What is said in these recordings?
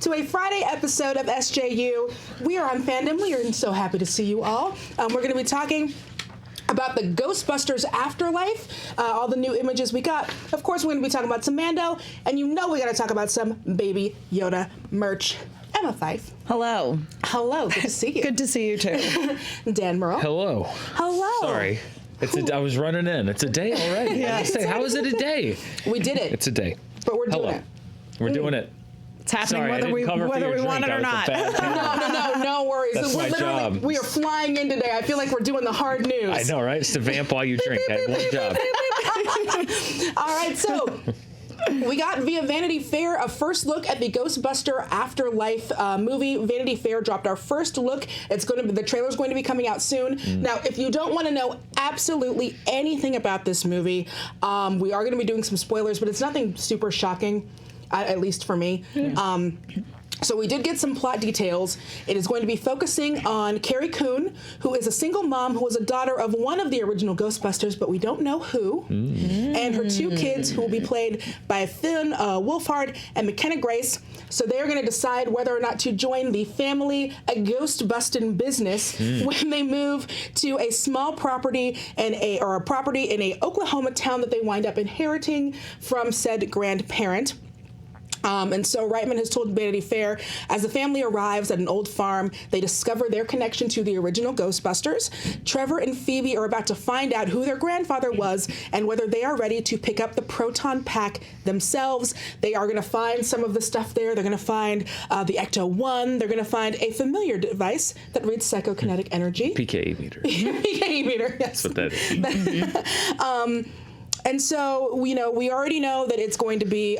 to a Friday episode of SJU. We are on Fandom. We are so happy to see you all. We're going to be talking about the Ghostbusters Afterlife, all the new images we got. Of course, we're going to be talking about some Mando, and you know we got to talk about some Baby Yoda merch. Emma Fyffe. Hello. Hello. Good to see you. Good to see you too. Dan Murrell. Hello. Hello. Sorry. I was running in. It's a day already. Yeah. How is it a day? We did it. It's a day. But we're doing Hello. it. We're doing it. It's happening Sorry, whether we want it or not. No worries. That's my job. We are flying in today. I feel like we're doing the hard news. I know, right? It's to vamp while you drink. I have one job. All right, so we got via Vanity Fair a first look at the Ghostbuster Afterlife movie. Vanity Fair dropped our first look. The trailer's going to be coming out soon. Now, if you don't want to know absolutely anything about this movie, we are going to be doing some spoilers, but it's nothing super shocking, at least for me. So we did get some plot details. It is going to be focusing on Carrie Coon, who is a single mom who was a daughter of one of the original Ghostbusters, but we don't know who, and her two kids, who will be played by Finn Wolfhard and McKenna Grace. So they are going to decide whether or not to join the family ghost-busting business when they move to a small property in a Oklahoma town that they wind up inheriting from said grandparent. And so Reitman has told Vanity Fair, as the family arrives at an old farm, they discover their connection to the original Ghostbusters. Trevor and Phoebe are about to find out who their grandfather was and whether they are ready to pick up the proton pack themselves. They are going to find some of the stuff there. They're going to find the Ecto-1. They're going to find a familiar device that reads psychokinetic energy. PKE meter. PKE meter, yes. That's what that is. And so, we already know that it's going to be...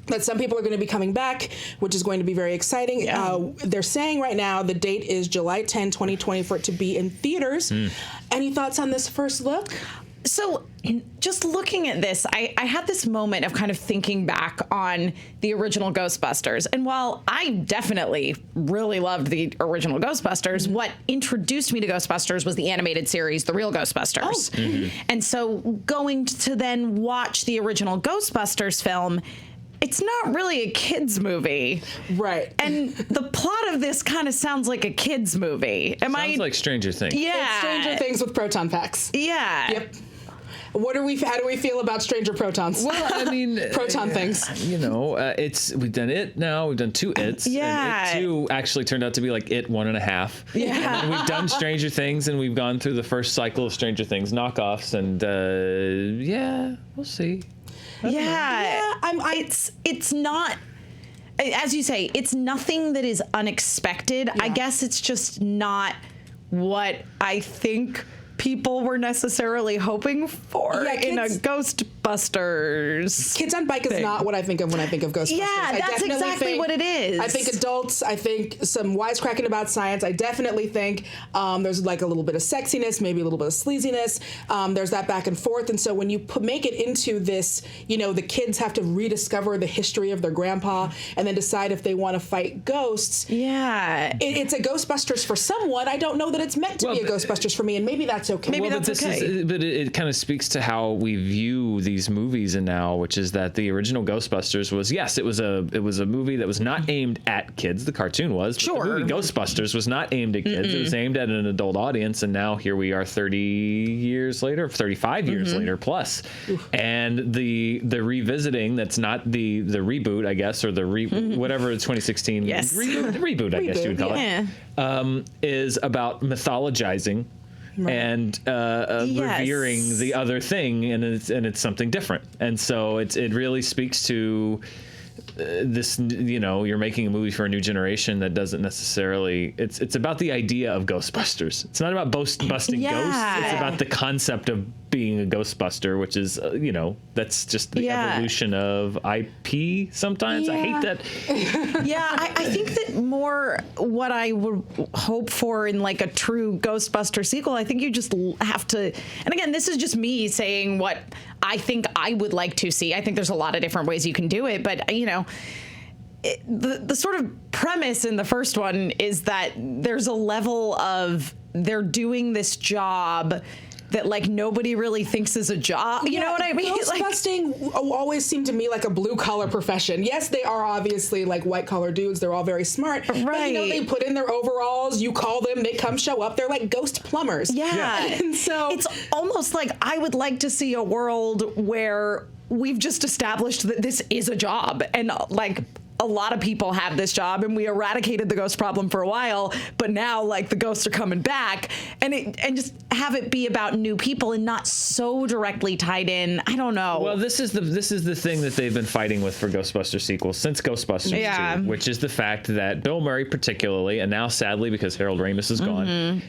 that some people are going to be coming back, which is going to be very exciting. Yeah. They're saying right now the date is July 10, 2020 for it to be in theaters. Any thoughts on this first look? So just looking at this, I had this moment of kind of thinking back on the original Ghostbusters. And while I definitely really loved the original Ghostbusters, what introduced me to Ghostbusters was the animated series, The Real Ghostbusters. Oh. And so going to then watch the original Ghostbusters film, it's not really a kid's movie. Right. And the plot of this kind of sounds like a kid's movie. Sounds like Stranger Things. Yeah. It's Stranger Things with proton packs. Yeah. Yep. How do we feel about Stranger Protons? Well, I mean... proton things. We've done It now. We've done two It's. Yeah. And It 2 actually turned out to be like It 1.5. Yeah. And then we've done Stranger Things, and we've gone through the first cycle of Stranger Things knockoffs, and we'll see. Yeah. It's not, as you say, it's nothing that is unexpected. Yeah. I guess it's just not what I think people were necessarily hoping for in a Ghostbusters. Kids on Bike is not what I think of when I think of Ghostbusters. Yeah, that's exactly what it is. I think adults, I think some wisecracking about science. I definitely think there's like a little bit of sexiness, maybe a little bit of sleaziness. There's that back and forth. And so when you make it into this, the kids have to rediscover the history of their grandpa and then decide if they want to fight ghosts. Yeah. It's a Ghostbusters for someone. I don't know that it's meant to be a Ghostbusters for me, and maybe that's okay. Maybe that's okay. But it kind of speaks to how we view these movies and now, which is that the original Ghostbusters was, yes, it was a movie that was not aimed at kids. The cartoon was. But sure. The movie Ghostbusters was not aimed at kids. It was aimed at an adult audience, and now here we are 30 years later, 35 years later plus. And the revisiting, that's not the reboot, I guess, or the whatever 2016 yes. reboot, I guess you would call it, is about mythologizing. Right. And revering the other thing, and it's something different, and so it really speaks to this. You're making a movie for a new generation that doesn't necessarily. It's about the idea of Ghostbusters. It's not about busting ghosts. It's about the concept of being a Ghostbuster, which is that's just the evolution of IP. Sometimes I hate that. I think that more what I would hope for in like a true Ghostbuster sequel. I think you just have to. And again, this is just me saying what I think I would like to see. I think there's a lot of different ways you can do it, but the sort of premise in the first one is that there's a level of they're doing this job that like nobody really thinks is a job. You know what I mean? Ghost busting always seemed to me like a blue collar profession. Yes, they are obviously like white collar dudes. They're all very smart. Right. But you know, they put in their overalls, you call them, they come show up. They're like ghost plumbers. Yeah. And so it's almost like I would like to see a world where we've just established that this is a job, and like a lot of people have this job, and we eradicated the ghost problem for a while, but now like the ghosts are coming back, and just have it be about new people and not so directly tied in. I don't know. Well, this is the thing that they've been fighting with for Ghostbusters sequels since Ghostbusters 2, which is the fact that Bill Murray particularly, and now sadly because Harold Ramis is gone,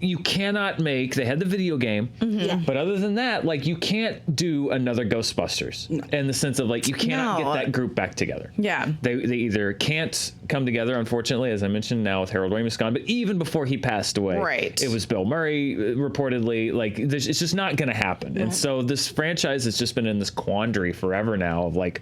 you cannot make. They had the video game, but other than that, like you can't do another Ghostbusters in the sense of like you cannot get that group back together. Yeah, they either can't come together, unfortunately, as I mentioned now with Harold Ramis gone. But even before he passed away, it was Bill Murray reportedly. Like it's just not going to happen. And so this franchise has just been in this quandary forever now of like,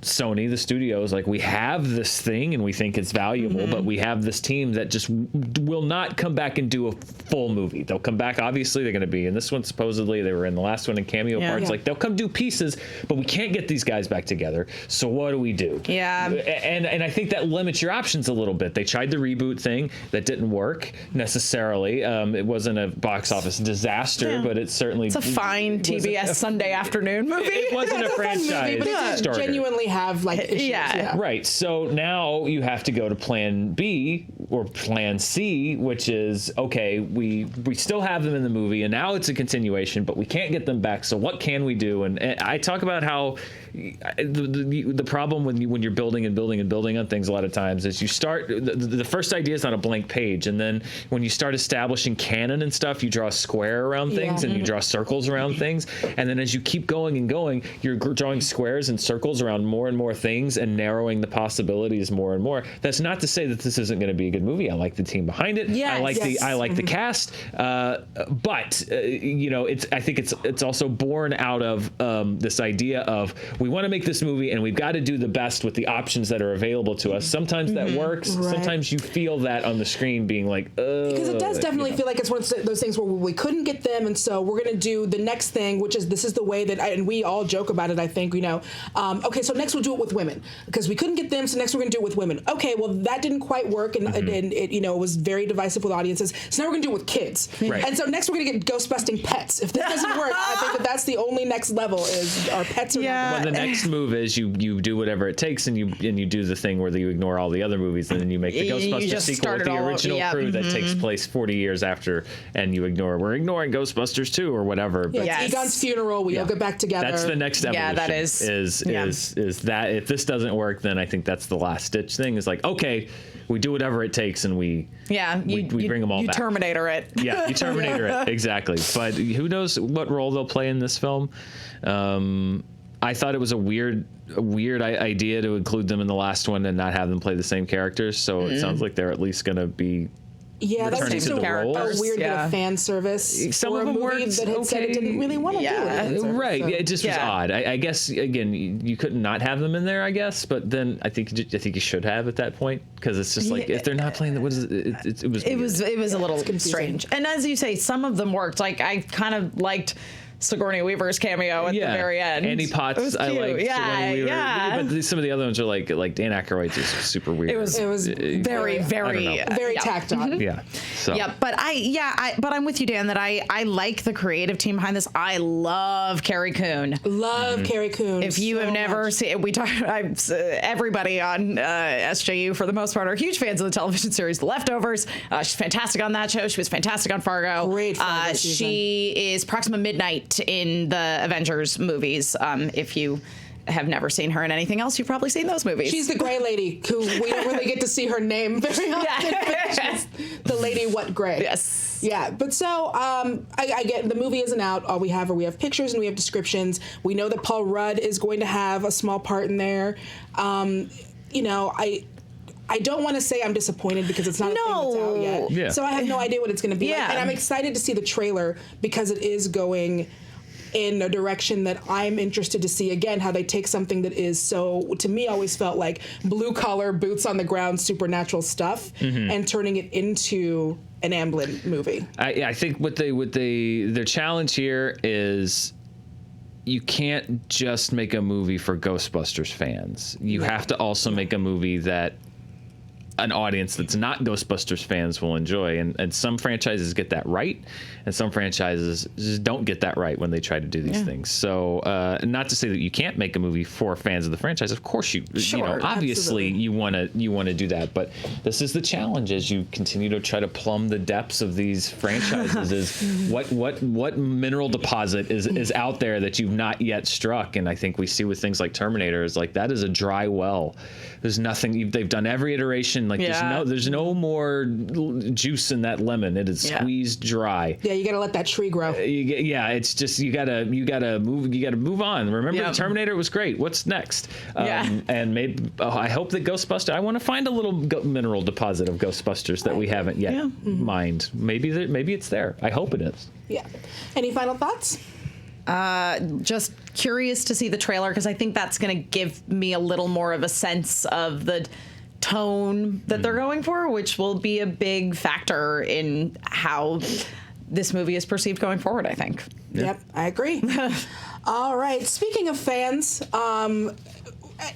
Sony, the studios, like we have this thing and we think it's valuable, but we have this team that just will not come back and do a full movie. They'll come back, obviously they're going to be in this one, supposedly they were in the last one in cameo parts. Like they'll come do pieces, but we can't get these guys back together. So what do we do? And I think that limits your options a little bit. They tried the reboot thing that didn't work necessarily. It wasn't a box office disaster, but it's certainly a fine TBS Sunday afternoon movie. It wasn't a franchise, but it did genuinely have like issues. Right. So now you have to go to plan B or plan C, which is okay, we still have them in the movie and now it's a continuation, but we can't get them back. So what can we do? And I talk about how the problem when you're building on things a lot of times is you start the first idea is on a blank page, and then when you start establishing canon and stuff, you draw a square around things and you draw circles around things, and then as you keep going and going, you're drawing squares and circles around more and more things and narrowing the possibilities more and more. That's not to say that this isn't going to be a good movie. I like the team behind it. I like the cast, but you know, I think it's also born out of this idea of we want to make this movie and we've got to do the best with the options that are available to us. Sometimes that works. Sometimes you feel that on the screen being like, because it does definitely feel like it's one of those things where we couldn't get them, and so we're going to do the next thing, which is this is the way that and we all joke about it, I think, you know, okay, so next we'll do it with women because we couldn't get them, so next we're going to do it with women. Okay, well that didn't quite work, and it you know, was very divisive with audiences, so now we're going to do it with kids. And so next we're going to get ghost busting pets. If that doesn't work, I think that's the only next level is our pets are well, the next move is you do whatever it takes, and you do the thing where you ignore all the other movies, and then you make the Ghostbusters sequel with the original crew that takes place 40 years after, and we're ignoring Ghostbusters 2 or whatever. But Egon's funeral, we all get back together. That's the next evolution. Yeah, that is that if this doesn't work, then I think that's the last ditch thing. Is like, okay, we do whatever it takes, and we bring them all back. You Terminator it. Yeah, you Terminator it, exactly. But who knows what role they'll play in this film. I thought it was a weird idea to include them in the last one and not have them play the same characters. So it sounds like they're at least going to be that's just a weird bit of fan service. Some of them worked that had said it didn't really want to do it. Right. So. It just was odd. I guess again you couldn't not have them in there. I guess, but then I think you should have at that point, because it's just like if they're not playing, what is it? It was a little strange. And as you say, some of them worked. Like I kind of liked Sigourney Weaver's cameo at the very end. Annie Potts, I like. Yeah. But some of the other ones are like Dan Aykroyd's is super weird. It was very tacked on. Yeah. So. Yeah, but I'm with you, Dan, that I like the creative team behind this. I love Carrie Coon. Carrie Coon. If you have never seen, everybody on SJU for the most part are huge fans of the television series The Leftovers. She's fantastic on that show. She was fantastic on Fargo. Great. She is Proxima Midnight in the Avengers movies. If you have never seen her in anything else, you've probably seen those movies. She's the gray lady who we don't really get to see her name very often. She's the lady what gray. Yes. Yeah, but so I get the movie isn't out. All we have pictures and we have descriptions. We know that Paul Rudd is going to have a small part in there. You know, I don't want to say I'm disappointed because it's not a thing that's out yet. Yeah. So I have no idea what it's going to be like. And I'm excited to see the trailer because it is going in a direction that I'm interested to see, again, how they take something that is so, to me, always felt like blue collar, boots on the ground, supernatural stuff, and turning it into an Amblin movie. I think their challenge here is you can't just make a movie for Ghostbusters fans. You have to also make a movie that an audience that's not Ghostbusters fans will enjoy. And some franchises get that right, and some franchises just don't get that right when they try to do these things. So not to say that you can't make a movie for fans of the franchise. Of course you know, obviously you want to do that, but this is the challenge as you continue to try to plumb the depths of these franchises is what mineral deposit is out there that you've not yet struck. And I think we see with things like Terminator is like that is a dry well. There's nothing. They've done every iteration. Like there's no more juice in that lemon. It is squeezed dry. Yeah, you got to let that tree grow. It's just you gotta move on. Remember, the Terminator was great. What's next? And maybe I hope that Ghostbuster. I want to find a little mineral deposit of Ghostbusters that we haven't yet mined. Maybe it's there. I hope it is. Yeah. Any final thoughts? Just curious to see the trailer because I think that's going to give me a little more of a sense of the tone that they're going for, which will be a big factor in how this movie is perceived going forward, I think. Yep, I agree. All right. Speaking of fans,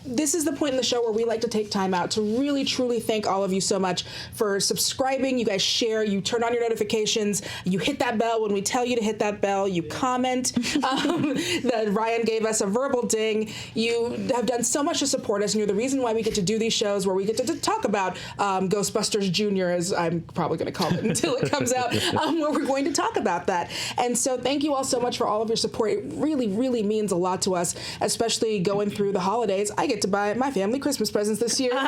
this is the point in the show where we like to take time out to really, truly thank all of you so much for subscribing. You guys share, you turn on your notifications, you hit that bell when we tell you to hit that bell, you comment. That Ryan gave us a verbal ding. You have done so much to support us, and you're the reason why we get to do these shows where we get to talk about Ghostbusters Jr., as I'm probably going to call it until it comes out, where we're going to talk about that. And so thank you all so much for all of your support. It really, really means a lot to us, especially going through the holidays. I get to buy my family Christmas presents this year. And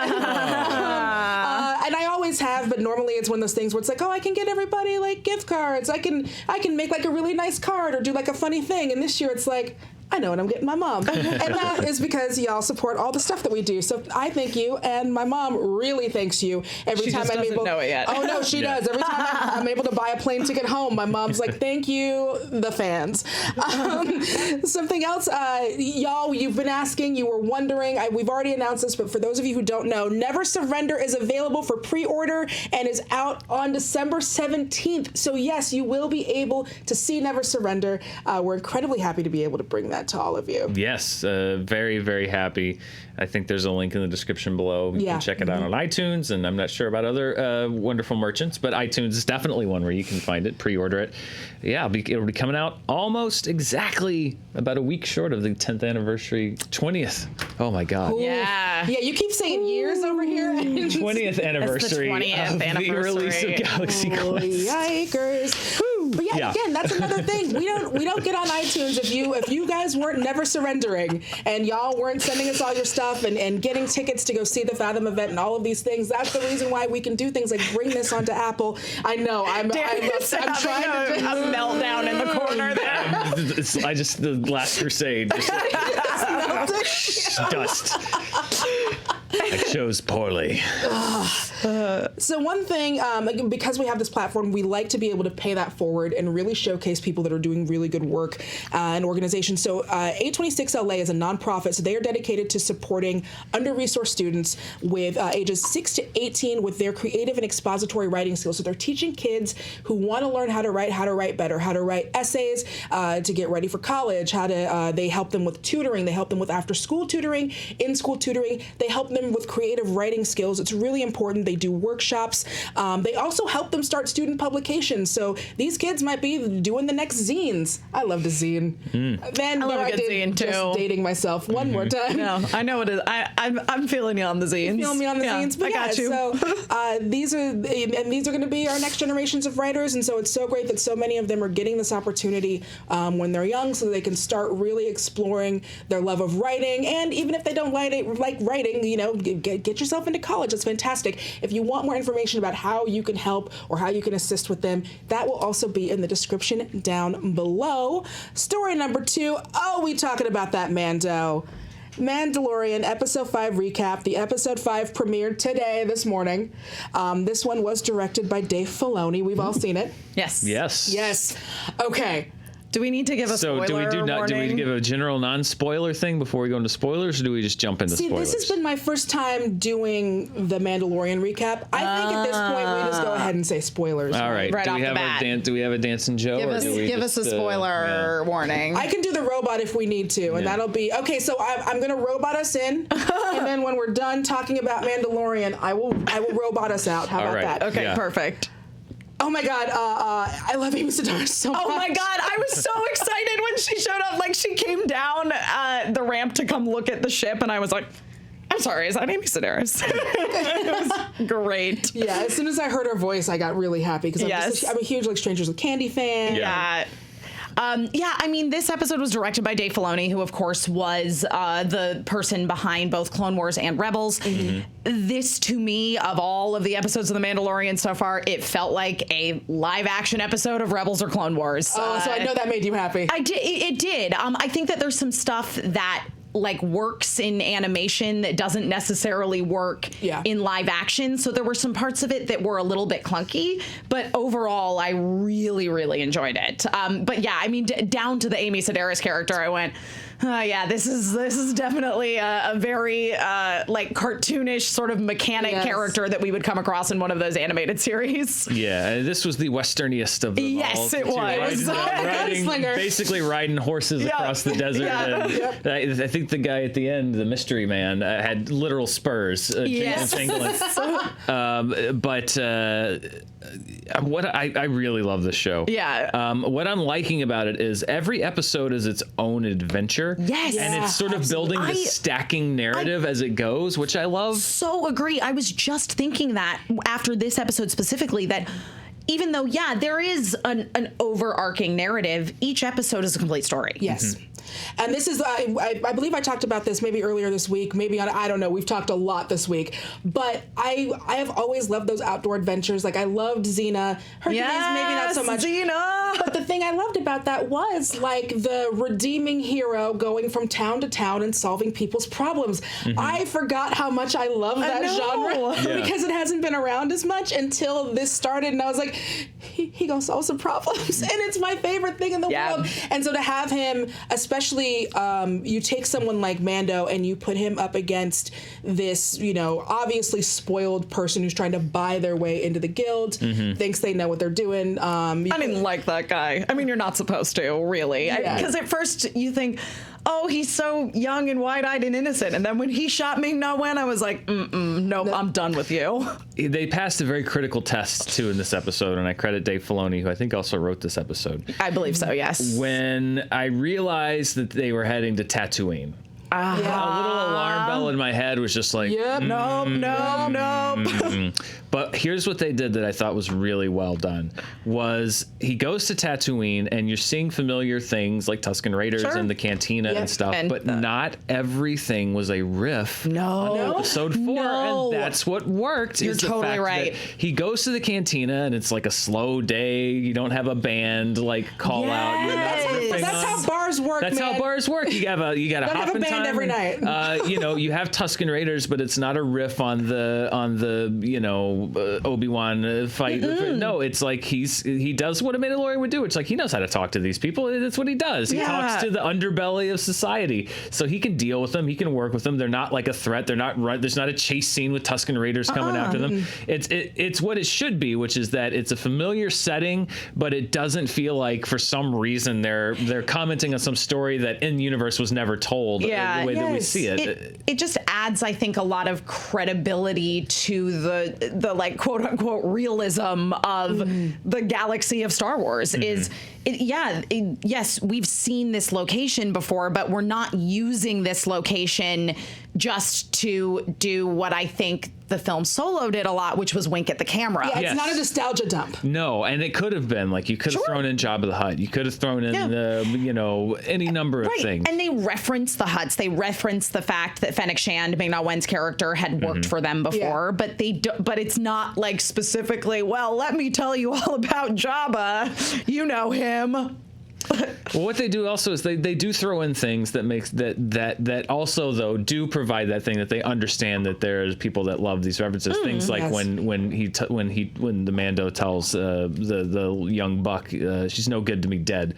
I always have, but normally it's one of those things where it's like, oh, I can get everybody like gift cards. I can make like a really nice card or do like a funny thing. And this year it's like, I know what I'm getting my mom. And that is because y'all support all the stuff that we do. So I thank you, and my mom really thanks you every time I'm able. She doesn't know it yet. Oh, no, she does. Every time I'm able to buy a plane ticket home, my mom's like, thank you, the fans. Something else, y'all, you've been asking, you were wondering, we've already announced this, but for those of you who don't know, Never Surrender is available for pre-order and is out on December 17th. So yes, you will be able to see Never Surrender. We're incredibly happy to be able to bring that to all of you. Yes, very, very happy. I think there's a link in the description below. You can check it out on iTunes, and I'm not sure about other wonderful merchants, but iTunes is definitely one where you can find it, pre-order it. Yeah, it'll be coming out almost exactly about a week short of the 10th anniversary, 20th. Oh my God. Ooh. Yeah, you keep saying years over here. 20th anniversary of the release of Galaxy Quest. Yikers. But again, that's another thing. We don't get on iTunes if you guys weren't Never Surrendering and y'all weren't sending us all your stuff and getting tickets to go see the Fathom event and all of these things. That's the reason why we can do things like bring this onto Apple. I know I'm trying to a meltdown in the corner there. The Last Crusade just dust. I chose poorly. So one thing, because we have this platform, we like to be able to pay that forward and really showcase people that are doing really good work and organizations. So 826LA is a nonprofit, so they are dedicated to supporting under-resourced students with ages 6 to 18 with their creative and expository writing skills. So they're teaching kids who want to learn how to write better, how to write essays, to get ready for college, they help them with tutoring, they help them with after-school tutoring, in-school tutoring, they help them with creative writing skills. It's really important. They do workshops. They also help them start student publications. So these kids might be doing the next zines. I love the zine. Then I love a good zine too. Just dating myself one more time. No, I know it is. I'm feeling you on the zines. You feel me on the zines? But I got you. So these are going to be our next generations of writers, and so it's so great that so many of them are getting this opportunity when they're young, so they can start really exploring their love of writing. And even if they don't like writing, get yourself into college. It's fantastic. If you want more information about how you can help or how you can assist with them, that will also be in the description down below. Story number 2. Oh, we talking about that Mando. Mandalorian Episode 5 recap. The Episode 5 premiered this morning. This one was directed by Dave Filoni. We've all seen it. Yes. Yes. Okay. Do we need to give a spoiler do we warning? give a general non-spoiler thing before we go into spoilers, or do we just jump into spoilers? This has been my first time doing the Mandalorian recap. I think at this point we just go ahead and say spoilers. All right. Right do off we the have bat. do we have a dancing Joe? Give us a spoiler warning. I can do the robot if we need to, and that'll be okay. So I'm going to robot us in, and then when we're done talking about Mandalorian, I will robot us out. How about that? Okay, perfect. Oh my God, I love Amy Sedaris so much. Oh my God, I was so excited when she showed up. Like, she came down the ramp to come look at the ship, and I was like, I'm sorry, is that Amy Sedaris? It was great. Yeah, as soon as I heard her voice, I got really happy because I'm a huge Strangers with Candy fan. Yeah. I mean, this episode was directed by Dave Filoni, who, of course, was the person behind both Clone Wars and Rebels. Mm-hmm. This, to me, of all of the episodes of The Mandalorian so far, it felt like a live-action episode of Rebels or Clone Wars. Oh, so I know that made you happy. It did. I think that there's some stuff that works in animation that doesn't necessarily work in live action. So there were some parts of it that were a little bit clunky, but overall I really, really enjoyed it. But yeah, I mean, down to the Amy Sedaris character, I went, this is definitely a very cartoonish sort of mechanic character that we would come across in one of those animated series. Yeah, this was the westerniest of them all. Yes, it was. Basically riding horses across the desert. And I think the guy at the end, the mystery man, had literal spurs. What I really love this show. Yeah. What I'm liking about it is every episode is its own adventure. Yes. And it's sort of building this stacking narrative as it goes, which I love. So agree. I was just thinking that after this episode specifically, that even though, there is an overarching narrative, each episode is a complete story. Yes. Mm-hmm. And this is, I believe I talked about this maybe earlier this week, maybe I don't know, we've talked a lot this week, but I have always loved those outdoor adventures. Like, I loved Xena. Hercules, maybe not so much. Xena! But the thing I loved about that was, like, the redeeming hero going from town to town and solving people's problems. Mm-hmm. I forgot how much I love that genre because it hasn't been around as much until this started, and I was like, he gonna solve some problems, and it's my favorite thing in the world. And so to have him, especially you take someone like Mando and you put him up against this, obviously spoiled person who's trying to buy their way into the guild, thinks they know what they're doing. I didn't like that guy. I mean, you're not supposed to, really. Because at first you think, oh, he's so young and wide-eyed and innocent. And then when he shot Ming-Na Wen, I was like, nope, I'm done with you. They passed a very critical test, too, in this episode, and I credit Dave Filoni, who I think also wrote this episode. I believe so, yes. When I realized that they were heading to Tatooine. A little alarm bell in my head was just like, nope. But here's what they did that I thought was really well done, was he goes to Tatooine and you're seeing familiar things like Tusken Raiders and the cantina and stuff, but not everything was a riff on episode 4. And that's what worked. You're totally right. He goes to the cantina and it's like a slow day. You don't have a band call out. You're not riffing That's how bars work, That's how bars work. You got a hop in time every night. You have Tusken Raiders, but it's not a riff on the Obi-Wan fight. No, it's like he does what a Mandalorian would do. It's like he knows how to talk to these people. That's what he does. He talks to the underbelly of society, so he can deal with them. He can work with them. They're not like a threat. They're not. There's not a chase scene with Tusken Raiders coming after them. It's what it should be, which is that it's a familiar setting, but it doesn't feel like for some reason they're commenting on some story that in universe was never told. The way that we see it. It just adds, I think, a lot of credibility to the like quote unquote realism of the galaxy of Star Wars. Yes, we've seen this location before, but we're not using this location just to do what I think the film Solo did a lot, which was wink at the camera. Yeah, it's not a nostalgia dump. No, and it could have been like you could have thrown in Jabba the Hutt. You could have thrown in any number of things. And they reference the Hutts. They reference the fact that Fennec Shand, Ming-Na Wen's character, had worked for them before, but but it's not like specifically, well, let me tell you all about Jabba. You know him. Well, what they do also is they do throw in things that makes that also though do provide that thing that they understand that there's people that love these references. Things like when the Mando tells the young buck she's no good to me dead,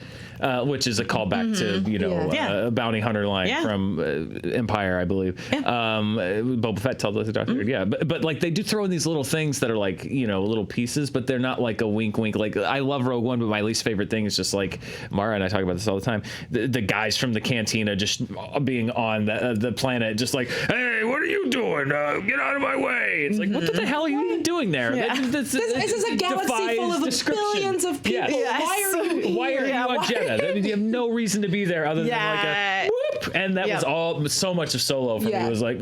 which is a callback to a bounty hunter line from Empire, I believe. Boba Fett tells the Doctor. But like they do throw in these little things that are like little pieces, but they're not like a wink. Like I love Rogue One, but my least favorite thing is just like Mara and I talk about this all the time. The guys from the cantina just being on the planet, just like, hey, what are you doing? Get out of my way! It's like, what the hell are you even doing there? Yeah. This is a galaxy full of billions of people. Yes. Why are you on Jeddah? I mean, you have no reason to be there other than like a whoop. And that was all. So much of Solo for me was like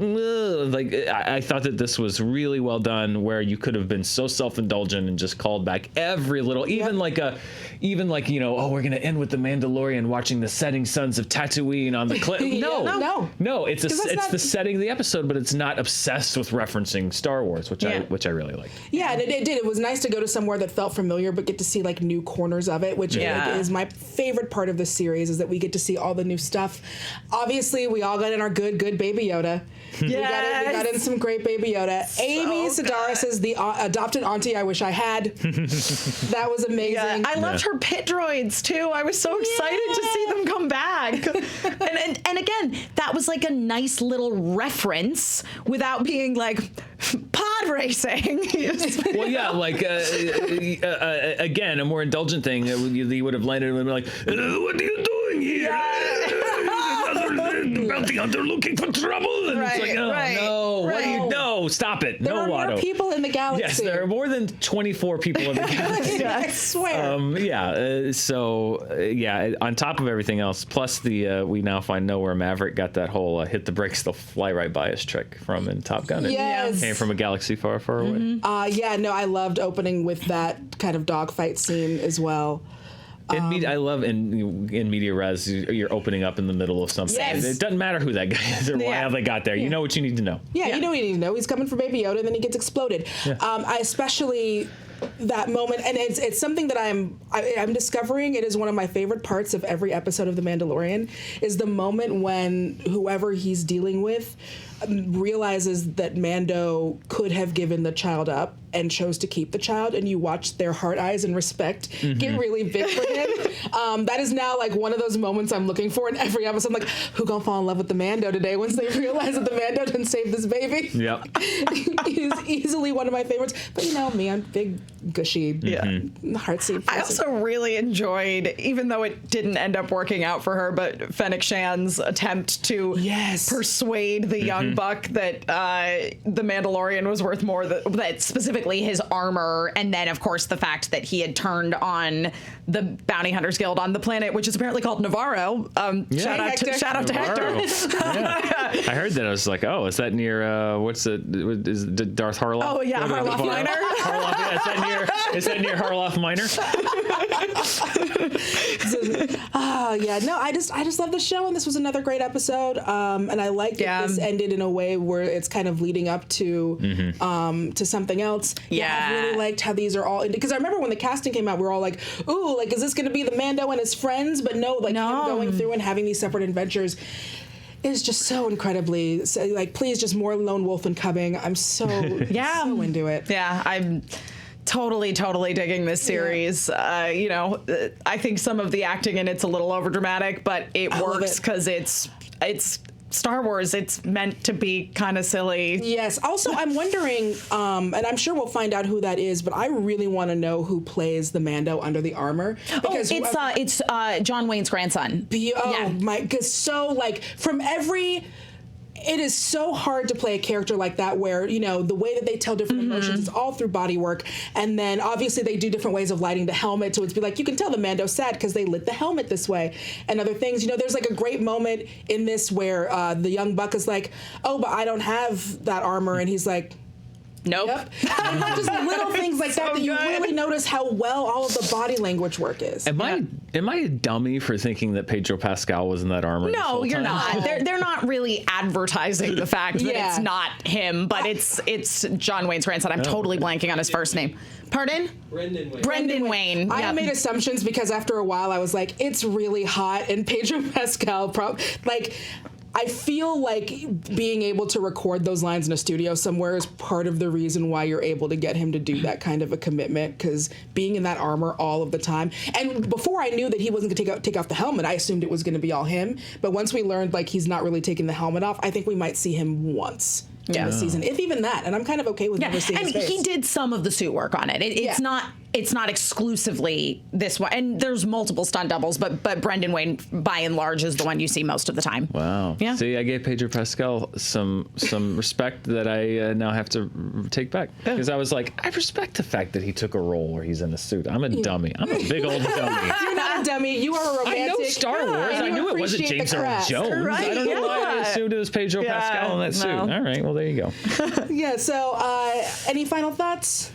I thought that this was really well done, where you could have been so self-indulgent and just called back every little, even like we're gonna end with the Mandalorian watching the setting suns of Tatooine on the cliff. No, it's the setting of the episode, but it's not obsessed with referencing Star Wars, which I really like. Yeah, and it did. It was nice to go to somewhere that felt familiar, but get to see like new corners of it, which is my favorite part of the series, is that we get to see all the new stuff. Obviously, we all got in our good Baby Yoda. We got in some great Baby Yoda. So Amy Sedaris is the adopted auntie I wish I had. That was amazing. Yeah, I loved her pit droids too. I was so excited to see them come back. and again, that was like a nice little reference without being like pod racing. Well, yeah, like again, a more indulgent thing. They would have landed and been like, "What are you doing here?" Bounty hunter looking for trouble, and it's like, no, what do you know? Stop it! There are more people in the galaxy. Yes, there are more than 24 people in the galaxy. I swear. On top of everything else, plus we now know where Maverick got that whole hit the brakes, they'll fly right by us trick from in Top Gun. It came from a galaxy far, far away. I loved opening with that kind of dogfight scene as well. I love in media res, you're opening up in the middle of something. Yes. It doesn't matter who that guy is or how they got there. You know what you need to know. Yeah, you know what you need to know. He's coming for Baby Yoda, and then he gets exploded. Yeah. I especially that moment, and it's something that I'm discovering. It is one of my favorite parts of every episode of The Mandalorian, is the moment when whoever he's dealing with realizes that Mando could have given the child up and chose to keep the child, and you watch their heart eyes and respect get really big for him. That is now like one of those moments I'm looking for in every episode. I'm like, who gonna fall in love with the Mando today once they realize that the Mando didn't save this baby? Yep. He's easily one of my favorites. But me, I'm big gushy heartseed person. I also really enjoyed, even though it didn't end up working out for her, but Fennec Shan's attempt to persuade the young buck that the Mandalorian was worth more, that specifically his armor, and then of course the fact that he had turned on the Bounty Hunters Guild on the planet, which is apparently called Navarro. Shout out to Hector. I heard that. I was like, oh, is that near is Darth Harloff? Oh yeah, Harloff Minor. Harloff, is that near Harloff Minor? I just love the show, and this was another great episode. And I like that this ended in a way where it's kind of leading up to something else. I really liked how these are all, because I remember when the casting came out, we were all like, ooh, like, is this going to be the Mando and his friends? But no, him going through and having these separate adventures is just so incredibly, please, just more Lone Wolf and Cubbing. I'm so into it. Yeah, I'm totally digging this series. I think some of the acting in it's a little overdramatic, but it works because it's Star Wars. It's meant to be kind of silly. Yes. Also, I'm wondering, and I'm sure we'll find out who that is, but I really want to know who plays the Mando under the armor. Because it's John Wayne's grandson. From every... It is so hard to play a character like that where, the way that they tell different emotions is all through body work. And then obviously they do different ways of lighting the helmet. So it's be like, you can tell the Mando's sad because they lit the helmet this way and other things. There's like a great moment in this where the young buck is like, oh, but I don't have that armor. And he's like, Nope. Yep. Just little things like that you really notice how well all of the body language work is. Am I a dummy for thinking that Pedro Pascal was in that armor? No, you're not. They're not really advertising the fact that it's not him, but it's John Wayne's grandson. I'm totally blanking on his first name. Pardon? Brendan Wayne. I made assumptions because after a while I was like, it's really hot, and Pedro Pascal I feel like being able to record those lines in a studio somewhere is part of the reason why you're able to get him to do that kind of a commitment, because being in that armor all of the time. And before I knew that he wasn't going to take off the helmet, I assumed it was going to be all him. But once we learned he's not really taking the helmet off, I think we might see him once in the season, if even that. And I'm kind of okay with never seeing his face. And he did some of the suit work on it. It's not exclusively this one. And there's multiple stunt doubles, but Brendan Wayne, by and large, is the one you see most of the time. Wow. Yeah. See, I gave Pedro Pascal some respect that I now have to take back. Because I was like, I respect the fact that he took a role where he's in a suit. I'm a dummy. I'm a big old dummy. You're not a dummy. You are a romantic. I know Star Wars. I knew it wasn't James Earl Jones. Right, I don't know why I assumed it was Pedro Pascal in that suit. All right, well, there you go. Yeah, so any final thoughts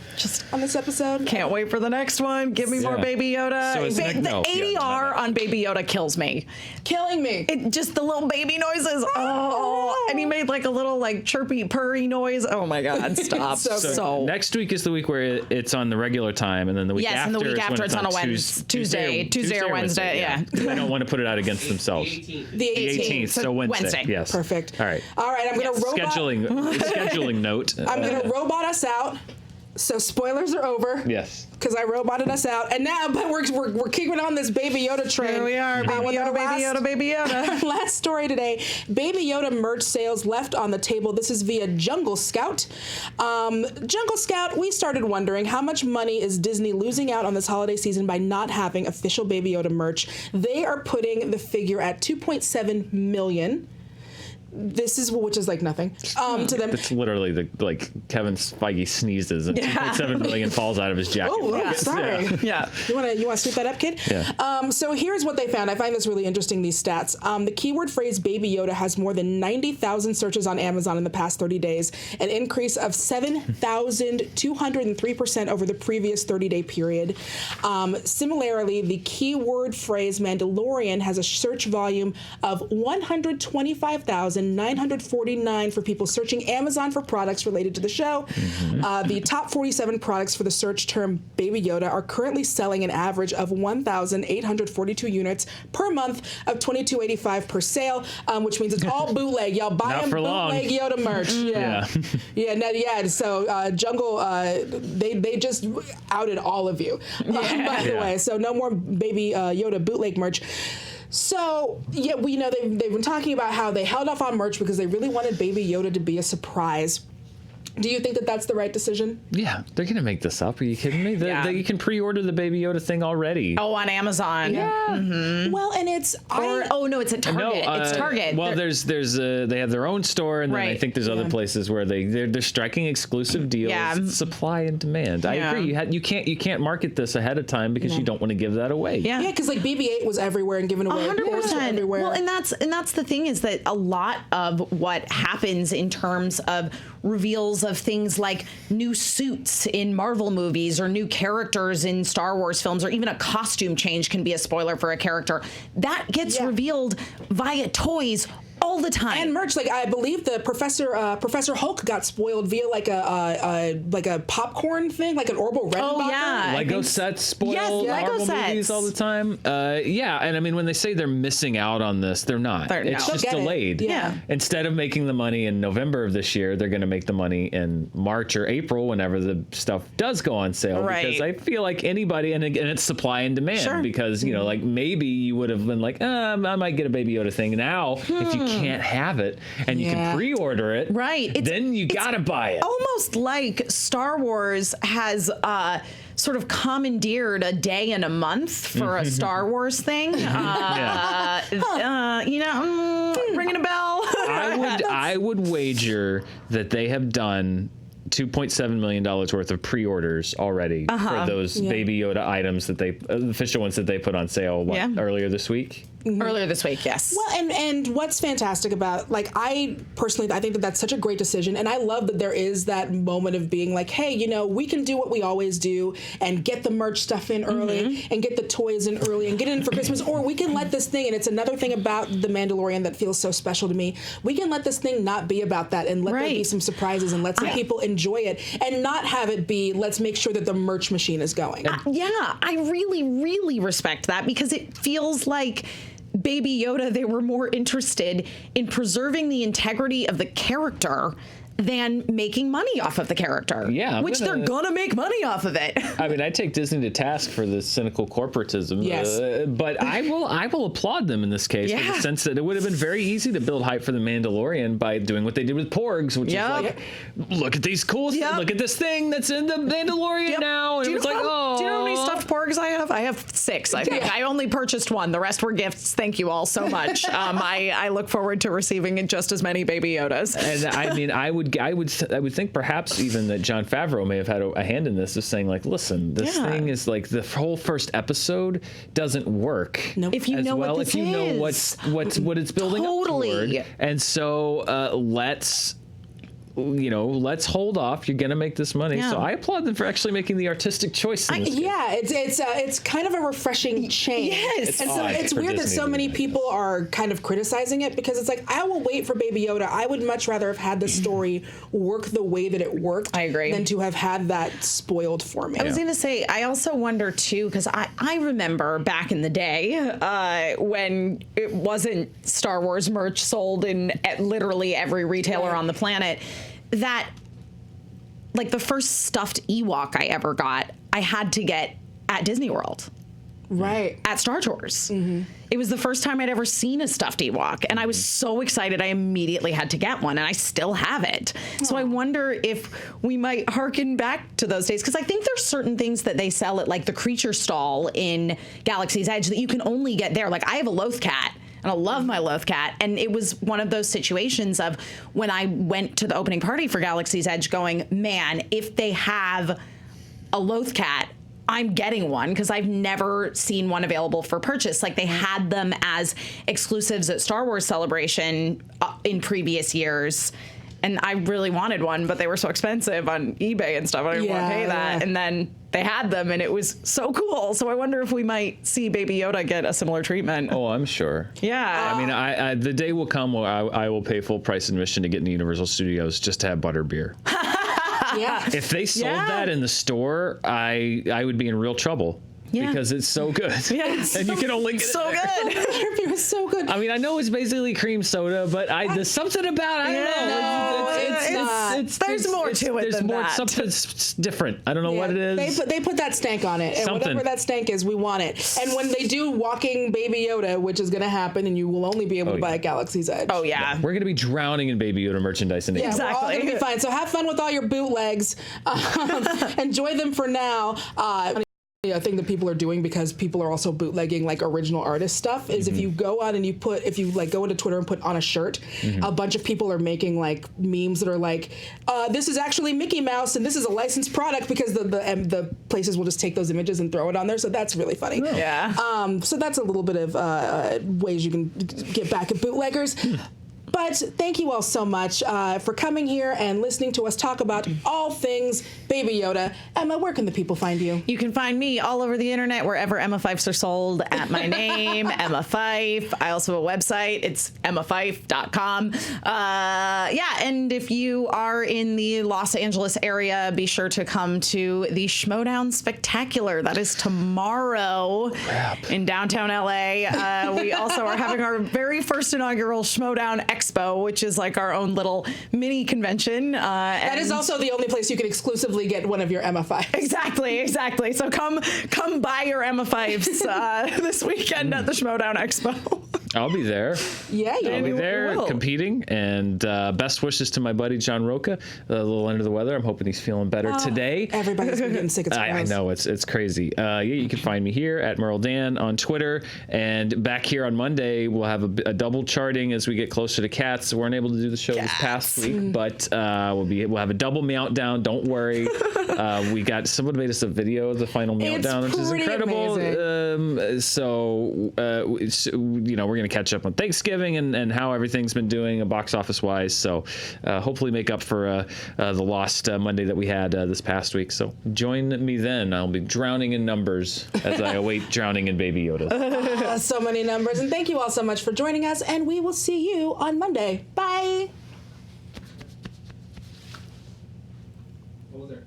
on this episode? Can't wait for the next one. Give me more Baby Yoda. So it's the ADR on Baby Yoda kills me. Killing me. Just the little baby noises. Oh, and he made a little chirpy purry noise. Oh my God, stop. so next week is the week where it's on the regular time, and then the week after. Yes, and the week after it's on a Tuesday or Wednesday. Yeah. They don't want to put it out against themselves. The 18th. So Wednesday. Yes. Perfect. All right. I'm going to scheduling note. I'm going to robot us out. So spoilers are over. Yes. Because I roboted us out, and now, but we're kicking on this Baby Yoda train. Here we are, Baby Yoda. Last story today: Baby Yoda merch sales left on the table. This is via Jungle Scout. Jungle Scout, we started wondering how much money is Disney losing out on this holiday season by not having official Baby Yoda merch. They are putting the figure at $2.7 million. This is which is nothing to them. It's literally Kevin Feige sneezes and $2.7 million falls out of his jacket. Oh, sorry. Yeah. You want to sweep that up, kid? Yeah. So here's what they found. I find this really interesting, these stats. The keyword phrase Baby Yoda has more than 90,000 searches on Amazon in the past 30 days, an increase of 7,203% over the previous 30-day period. Similarly, the keyword phrase Mandalorian has a search volume of 125,949 for people searching Amazon for products related to the show. Mm-hmm. The top 47 products for the search term Baby Yoda are currently selling an average of 1,842 units per month of $22.85 per sale, which means it's all bootleg. Y'all buy them bootleg Yoda merch. So Jungle, they just outed all of you, by the way. So no more Baby Yoda bootleg merch. So, we know they've been talking about how they held off on merch because they really wanted Baby Yoda to be a surprise. Do you think that that's the right decision? Yeah, they're going to make this up. Are you kidding me? You can pre-order the Baby Yoda thing already. Oh, on Amazon. Yeah. Mm-hmm. Well, and it's... no, it's at Target. No, it's Target. Well, there's they have their own store, and then I think there's other places where they're striking exclusive deals. Yeah. Supply and demand. I agree. You can't market this ahead of time because you don't want to give that away. Yeah, because BB-8 was everywhere and given away. 100%. Everywhere. Well, and that's the thing is that a lot of what happens in terms of reveals of things like new suits in Marvel movies or new characters in Star Wars films, or even a costume change can be a spoiler for a character. That gets revealed via toys all the time. And merch, I believe the Professor Hulk got spoiled via a popcorn thing, like an Orville Redenbacher. Oh yeah, Lego sets spoiled Marvel movies all the time. And I mean when they say they're missing out on this, they're not. It's just delayed. Yeah. Instead of making the money in November of this year, they're going to make the money in March or April whenever the stuff does go on sale. Right. Because I feel like anybody, and it's supply and demand. Sure. Because maybe you would have been I might get a Baby Yoda thing now. If you can't have it and you can pre-order it, right? Then you gotta buy it. Almost like Star Wars has sort of commandeered a day and a month for a Star Wars thing. Ringing a bell. I would wager that they have done $2.7 million worth of pre-orders already for those Baby Yoda items that they official ones that they put on sale earlier this week. Earlier this week, yes. Well, and what's fantastic about, like, I personally, I think that that's such a great decision, and I love that there is that moment of being like, hey, you know, we can do what we always do and get the merch stuff in early and get the toys in early and get it in for Christmas, or we can let this thing, and it's another thing about The Mandalorian that feels so special to me, we can let this thing not be about that and let there be some surprises and let some people enjoy it and not have it be, let's make sure that the merch machine is going. Yeah, I really, really respect that, because it feels like Baby Yoda, they were more interested in preserving the integrity of the character than making money off of the character. Yeah, they're gonna make money off of it. I mean, I take Disney to task for this cynical corporatism. Yes. But I will applaud them in this case, in the sense that it would have been very easy to build hype for the Mandalorian by doing what they did with Porgs, which is like, look at these cool look at this thing that's in the Mandalorian now. And it's like, oh. Do you know how many stuffed Porgs I have? I have 6, I think. I only purchased 1. The rest were gifts. Thank you all so much. I look forward to receiving just as many Baby Yodas. And I mean, I would think perhaps even that Jon Favreau may have had a hand in this, of saying like, listen, this thing is like, the whole first episode doesn't work. Nope. If you know what this is. If you know what it's building up toward. And so let's hold off. You're going to make this money. So I applaud them for actually making the artistic choice. It's kind of a refreshing change. Yes. And so it's weird that so many people are kind of criticizing it, because it's like, I will wait for Baby Yoda. I would much rather have had the story work the way that it worked. I agree. Than to have had that spoiled for me. I was going to say, I also wonder too, because I remember back in the day when it wasn't Star Wars merch sold in literally every retailer on the planet, that like the first stuffed Ewok I ever got, I had to get at Disney World. Right. At Star Tours. It was the first time I'd ever seen a stuffed Ewok, and I was so excited I immediately had to get one, and I still have it. So I wonder if we might harken back to those days, because I think there's certain things that they sell at like the creature stall in Galaxy's Edge that you can only get there. Like, I have a Loth cat, and I love my Loth cat. And it was one of those situations of when I went to the opening party for Galaxy's Edge going, man, if they have a Loth cat, I'm getting one, because I've never seen one available for purchase. Like, they had them as exclusives at Star Wars Celebration in previous years. And I really wanted one, but they were so expensive on eBay and stuff. I didn't want to pay that. And then they had them, and it was so cool. So I wonder if we might see Baby Yoda get a similar treatment. Oh, I'm sure. Yeah. I mean, I the day will come where I will pay full price admission to get into Universal Studios just to have butterbeer. If they sold that in the store, I would be in real trouble. Because it's so good. And you can only get so it good. It was so good. I mean, I know it's basically cream soda, but there's something about it. I don't know. It's not. There's more to it There's than more that. Something different. I don't know what it is. They put that stank on it, and whatever that stank is, we want it. And when they do walking Baby Yoda, which is going to happen, and you will only be able to buy at Galaxy's Edge. Oh yeah, we're going to be drowning in Baby Yoda merchandise. We're all going to be fine. So have fun with all your bootlegs. Enjoy them for now. A thing that people are doing, because people are also bootlegging like original artist stuff, is if you go on and if you like go into Twitter and put on a shirt, a bunch of people are making like memes that are like, this is actually Mickey Mouse and this is a licensed product, because the places will just take those images and throw it on there. So that's really funny. So that's a little bit of ways you can get back at bootleggers. But thank you all so much for coming here and listening to us talk about all things Baby Yoda. Emma, where can the people find you? You can find me all over the internet, wherever Emma Fyffes are sold, at my name, Emma Fyffe. I also have a website. It's emmafyffe.com. And if you are in the Los Angeles area, be sure to come to the Schmodown Spectacular. That is tomorrow in downtown LA. We also are having our very first inaugural Schmodown Expo, which is like our own little mini convention. That is also the only place you can exclusively get one of your Emma Fyffes. Exactly. So come buy your Emma Fyffes this weekend at the Schmodown Expo. I'll be there. Yeah, I'll be there will. competing. And best wishes to my buddy John Roca. A little under the weather. I'm hoping he's feeling better today. Everybody's been getting sick. It's I know, it's crazy. Yeah, you can find me here at Murrell Dan on Twitter. And back here on Monday, we'll have a double charting as we get closer to Cats. We weren't able to do the show this past week, but we'll have a double meltdown. Don't worry. We got someone made us a video of the final meltdown, which is incredible. We're going to catch up on Thanksgiving and how everything's been doing box office wise. So hopefully make up for the lost Monday that we had this past week. So join me then. I'll be drowning in numbers as I await drowning in Baby Yoda. So many numbers. And thank you all so much for joining us. And we will see you on Monday. Bye. What was there?